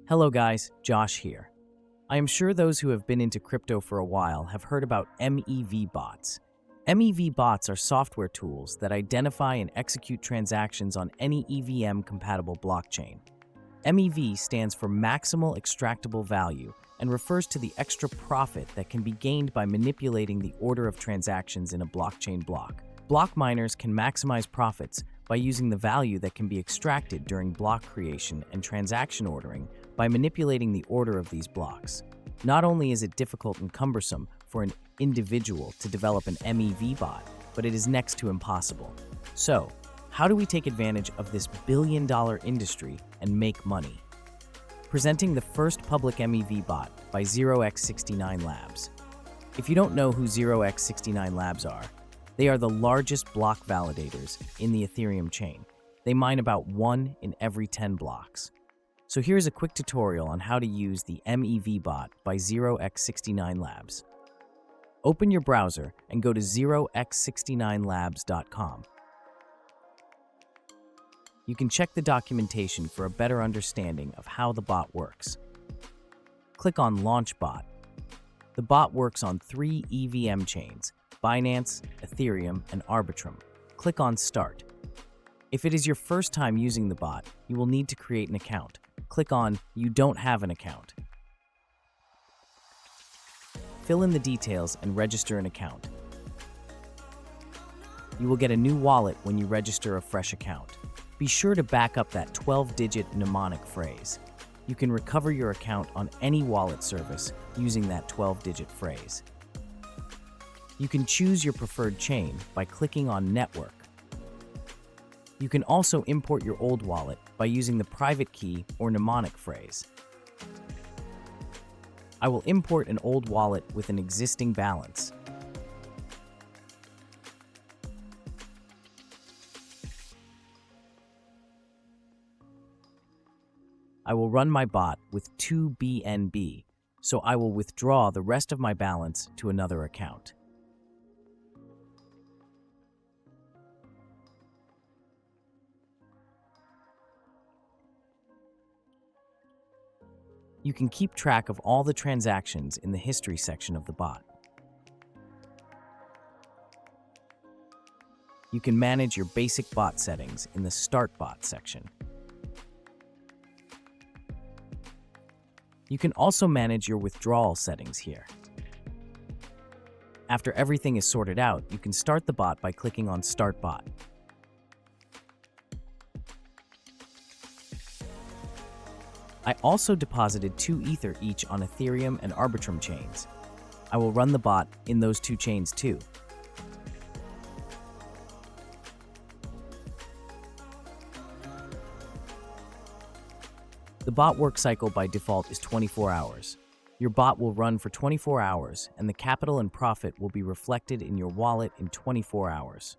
Hello guys, Josh here. I am sure those who have been into crypto for a while have heard about MEV bots. MEV bots are software tools that identify and execute transactions on any EVM-compatible blockchain. MEV stands for Maximal Extractable Value and refers to the extra profit that can be gained by manipulating the order of transactions in a blockchain block. Block miners can maximize profits by using the value that can be extracted during block creation and transaction ordering by manipulating the order of these blocks. Not only is it difficult and cumbersome for an individual to develop an MEV bot, but it is next to impossible. So, how do we take advantage of this billion-dollar industry and make money? Presenting the first public MEV bot by 0x69 Labs. If you don't know who 0x69 Labs are, they are the largest block validators in the Ethereum chain. They mine about 1 in every 10 blocks. So here's a quick tutorial on how to use the MEV bot by 0x69 Labs. Open your browser and go to 0x69labs.com. You can check the documentation for a better understanding of how the bot works. Click on Launch Bot. The bot works on 3 EVM chains: Binance, Ethereum, and Arbitrum. Click on Start. If it is your first time using the bot, you will need to create an account. Click on You don't have an account. Fill in the details and register an account. You will get a new wallet when you register a fresh account. Be sure to back up that 12-digit mnemonic phrase. You can recover your account on any wallet service using that 12-digit phrase. You can choose your preferred chain by clicking on Network. You can also import your old wallet by using the private key or mnemonic phrase. I will import an old wallet with an existing balance. I will run my bot with 2 BNB, so I will withdraw the rest of my balance to another account. You can keep track of all the transactions in the history section of the bot. You can manage your basic bot settings in the Start Bot section. You can also manage your withdrawal settings here. After everything is sorted out, you can start the bot by clicking on Start Bot. I also deposited 2 Ether each on Ethereum and Arbitrum chains. I will run the bot in those 2 chains too. The bot work cycle by default is 24 hours. Your bot will run for 24 hours, and the capital and profit will be reflected in your wallet in 24 hours.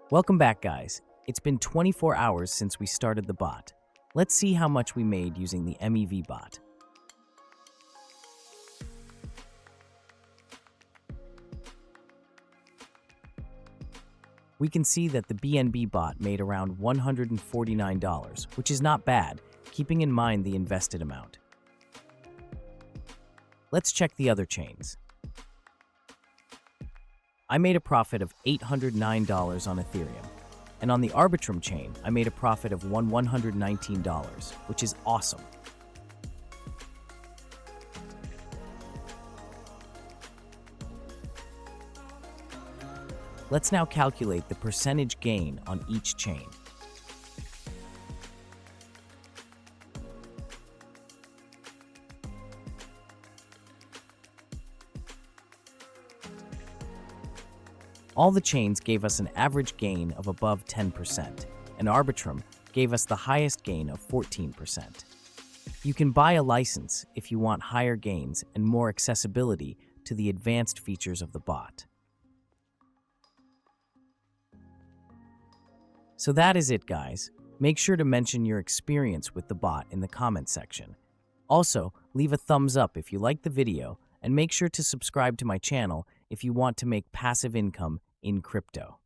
Welcome back, guys. It's been 24 hours since we started the bot. Let's see how much we made using the MEV bot. We can see that the BNB bot made around $149, which is not bad, keeping in mind the invested amount. Let's check the other chains. I made a profit of $809 on Ethereum. And on the Arbitrum chain, I made a profit of $119, which is awesome. Let's now calculate the percentage gain on each chain. All the chains gave us an average gain of above 10%, and Arbitrum gave us the highest gain of 14%. You can buy a license if you want higher gains and more accessibility to the advanced features of the bot. So that is it, guys. Make sure to mention your experience with the bot in the comment section. Also, leave a thumbs up if you liked the video, and make sure to subscribe to my channel if you want to make passive income in crypto.